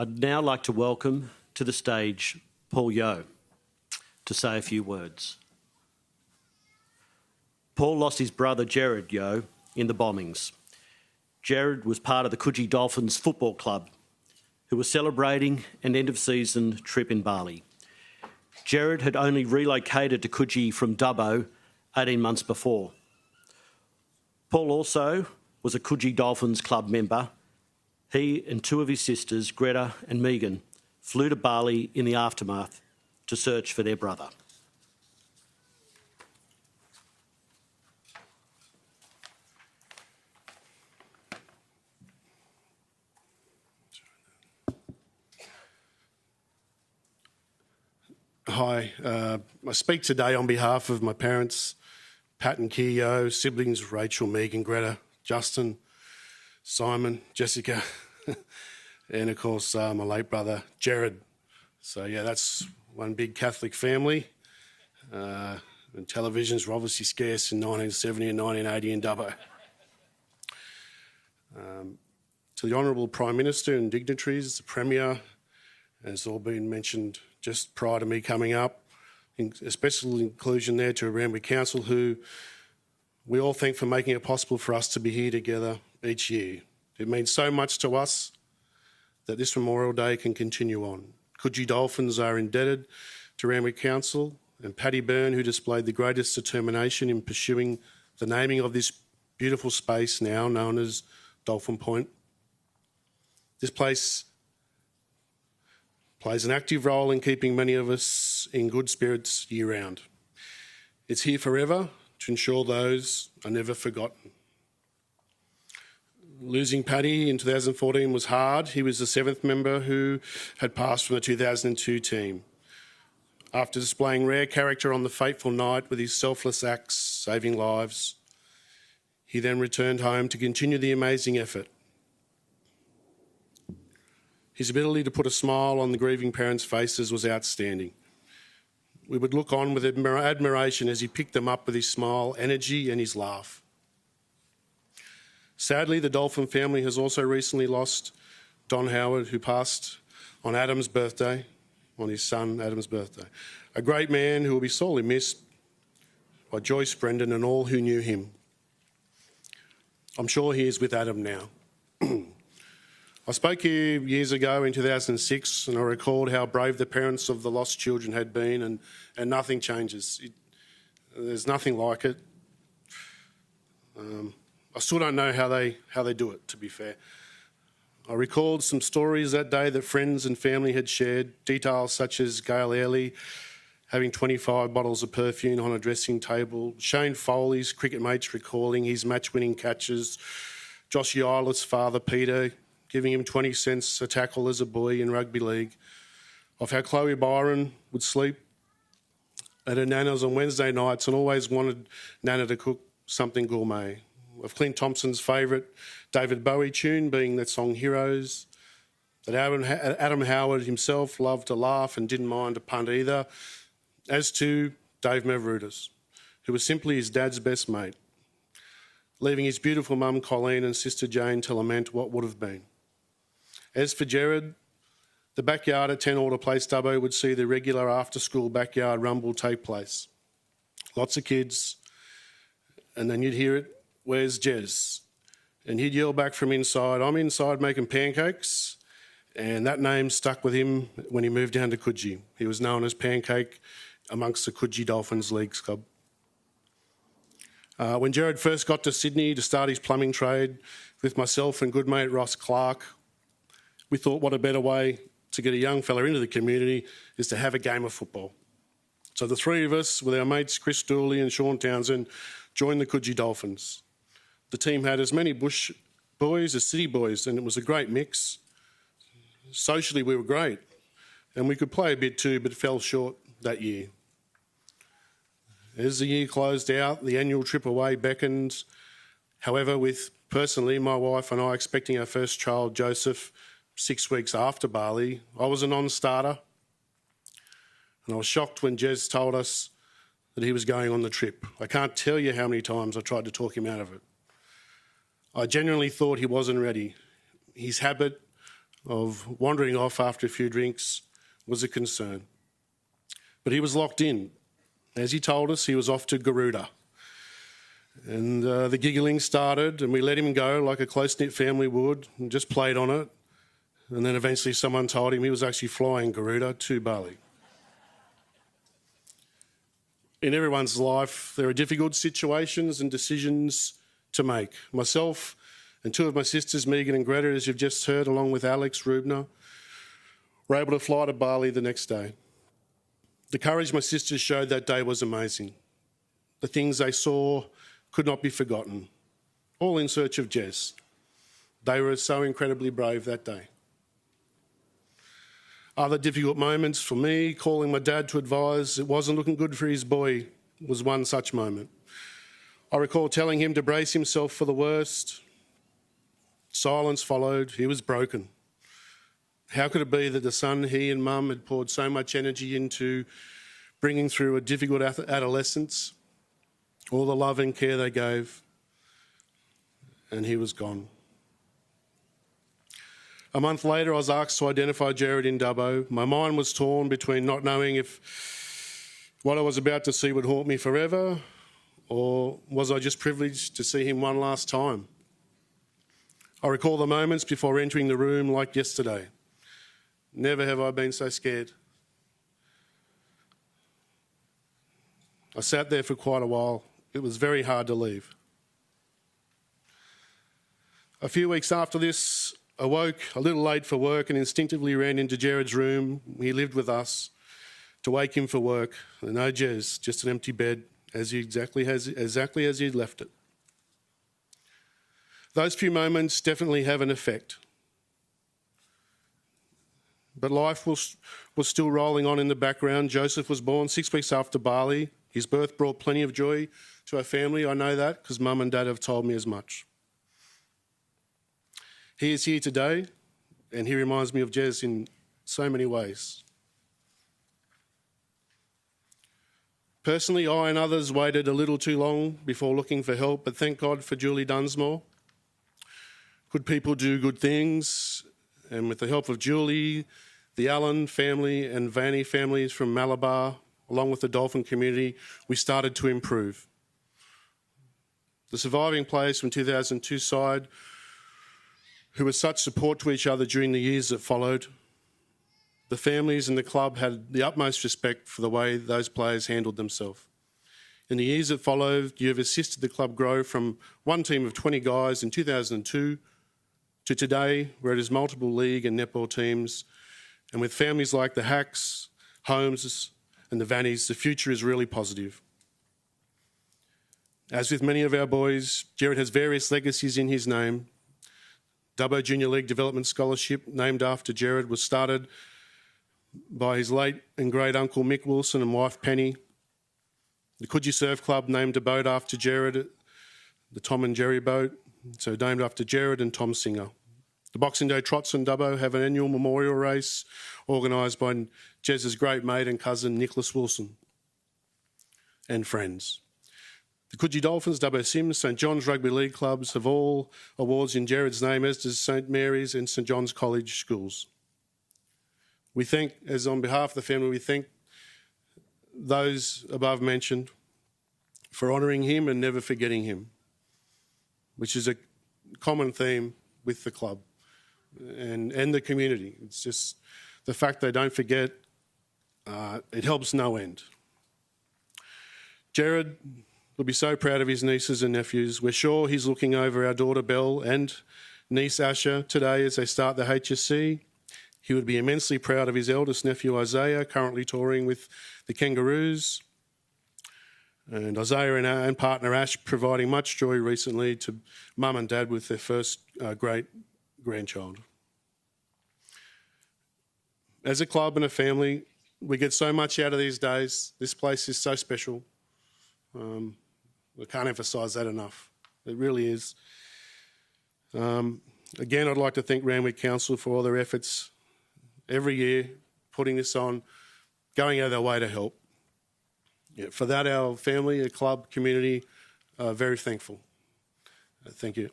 I'd now like to welcome to the stage Paul Yeo to say a few words. Paul lost his brother Gerard Yeo in the bombings. Gerard was part of the Coogee Dolphins Football Club, who was celebrating an end-of-season trip in Bali. Gerard had only relocated to Coogee from Dubbo 18 months before. Paul also was a Coogee Dolphins Club member. He and two of his sisters, Greta and Megan, flew to Bali in the aftermath to search for their brother. Hi, I speak today on behalf of my parents, Pat and Gerard Yeo, siblings Rachel, Megan, Greta, Justin, Simon, Jessica, and of course my late brother, Gerard. So yeah, that's one big Catholic family. And televisions were obviously scarce in 1970 and 1980 in Dubbo. To the Honourable Prime Minister and dignitaries, the Premier, as all been mentioned just prior to me coming up, a special inclusion there to Randwick Council, who we all thank for making it possible for us to be here together each year. It means so much to us that this Memorial Day can continue on. Coogee Dolphins are indebted to Randwick Council and Paddy Byrne, who displayed the greatest determination in pursuing the naming of this beautiful space now known as Dolphin Point. This place plays an active role in keeping many of us in good spirits year-round. It's here forever to ensure those are never forgotten. Losing Paddy in 2014 was hard. He was the seventh member who had passed from the 2002 team. After displaying rare character on the fateful night with his selfless acts saving lives, he then returned home to continue the amazing effort. His ability to put a smile on the grieving parents' faces was outstanding. We would look on with admiration as he picked them up with his smile, energy and his laugh. Sadly, the Dolphin family has also recently lost Don Howard, who passed on Adam's birthday, on his son Adam's birthday. A great man who will be sorely missed by Joyce, Brendan and all who knew him. I'm sure he is with Adam now. I spoke here years ago in 2006 and I recalled how brave the parents of the lost children had been, and nothing changes. There's nothing like it. I still don't know how they do it, to be fair. I recalled some stories that day that friends and family had shared, details such as Gail Airley having 25 bottles of perfume on a dressing table, Shane Foley's cricket mates recalling his match-winning catches, Josh Yeiler's father, Peter, giving him 20 cents a tackle as a boy in rugby league, of how Chloe Byron would sleep at her Nana's on Wednesday nights and always wanted Nana to cook something gourmet, of Clint Thompson's favourite David Bowie tune being that song Heroes, that Adam Howard himself loved to laugh and didn't mind a punt either, as to Dave Mavroudis, who was simply his dad's best mate, leaving his beautiful mum Colleen and sister Jane to lament what would have been. As for Gerard, the backyard at 10 Alder Place, Dubbo, would see the regular after-school backyard rumble take place. Lots of kids, and then you'd hear it, "Where's Jez?" And he'd yell back from inside, "I'm inside making pancakes," and that name stuck with him when he moved down to Coogee. He was known as Pancake amongst the Coogee Dolphins League Club. When Gerard first got to Sydney to start his plumbing trade with myself and good mate Ross Clark, we thought what a better way to get a young fella into the community is to have a game of football. So the three of us, with our mates Chris Dooley and Sean Townsend, joined the Coogee Dolphins. The team had as many bush boys as city boys, and it was a great mix. Socially, we were great, and we could play a bit too, but fell short that year. As the year closed out, the annual trip away beckoned. However, with personally my wife and I expecting our first child, Joseph, 6 weeks after Bali, I was a non-starter. And I was shocked when Jez told us that he was going on the trip. I can't tell you how many times I tried to talk him out of it. I genuinely thought he wasn't ready. His habit of wandering off after a few drinks was a concern. But he was locked in. As he told us, he was off to Garuda. And the giggling started, and we let him go like a close-knit family would, and just played on it. And then eventually someone told him he was actually flying Garuda to Bali. In everyone's life, there are difficult situations and decisions to make. Myself and two of my sisters, Megan and Greta, as you've just heard, along with Alex Rubner, were able to fly to Bali the next day. The courage my sisters showed that day was amazing. The things they saw could not be forgotten, all in search of Jez. They were so incredibly brave that day. Other difficult moments for me, calling my dad to advise it wasn't looking good for his boy, was one such moment. I recall telling him to brace himself for the worst. Silence followed. He was broken. How could it be that the son he and mum had poured so much energy into bringing through a difficult adolescence, all the love and care they gave, and he was gone? A month later, I was asked to identify Gerard in Dubbo. My mind was torn between not knowing if what I was about to see would haunt me forever, or was I just privileged to see him one last time? I recall the moments before entering the room like yesterday. Never have I been so scared. I sat there for quite a while. It was very hard to leave. A few weeks after this, I woke a little late for work and instinctively ran into Gerard's room. He lived with us, to wake him for work. And no Jez, just an empty bed, exactly as he'd left it. Those few moments definitely have an effect. But life was still rolling on in the background. Joseph was born 6 weeks after Bali. His birth brought plenty of joy to our family. I know that because Mum and Dad have told me as much. He is here today, and he reminds me of Jez in so many ways. Personally, I and others waited a little too long before looking for help, but thank God for Julie Dunsmore. Good people do good things, and with the help of Julie, the Allen family and Vanny families from Malabar, along with the Dolphin community, we started to improve. The surviving players from 2002 side, who were such support to each other during the years that followed, the families and the club had the utmost respect for the way those players handled themselves. In the years that followed, you have assisted the club grow from one team of 20 guys in 2002 to today, where it is multiple league and netball teams. And with families like the Hacks, Holmes and the Vannies, the future is really positive. As with many of our boys, Gerard has various legacies in his name. Dubbo Junior League Development Scholarship, named after Gerard, was started by his late and great uncle Mick Wilson and wife Penny. The Coogee Surf Club named a boat after Gerard, the Tom and Jerry boat, so named after Gerard and Tom Singer. The Boxing Day Trots in Dubbo have an annual memorial race organised by Jez's great mate and cousin Nicholas Wilson and friends. The Coogee Dolphins, Dubbo Sims, St John's Rugby League clubs have all awards in Gerard's name, as does St Mary's and St John's College schools. We thank, as on behalf of the family, we thank those above mentioned for honouring him and never forgetting him, which is a common theme with the club and the community. It's just the fact they don't forget, it helps no end. Gerard will be so proud of his nieces and nephews. We're sure he's looking over our daughter Belle and niece Asha today as they start the HSC. He would be immensely proud of his eldest nephew Isaiah, currently touring with the Kangaroos. And Isaiah and partner Ash providing much joy recently to Mum and Dad with their first great grandchild. As a club and a family, we get so much out of these days. This place is so special. We can't emphasise that enough. It really is. Again, I'd like to thank Randwick Council for all their efforts every year, putting this on, going out of their way to help. Yeah, for that, our family, a club, community, very thankful. Thank you.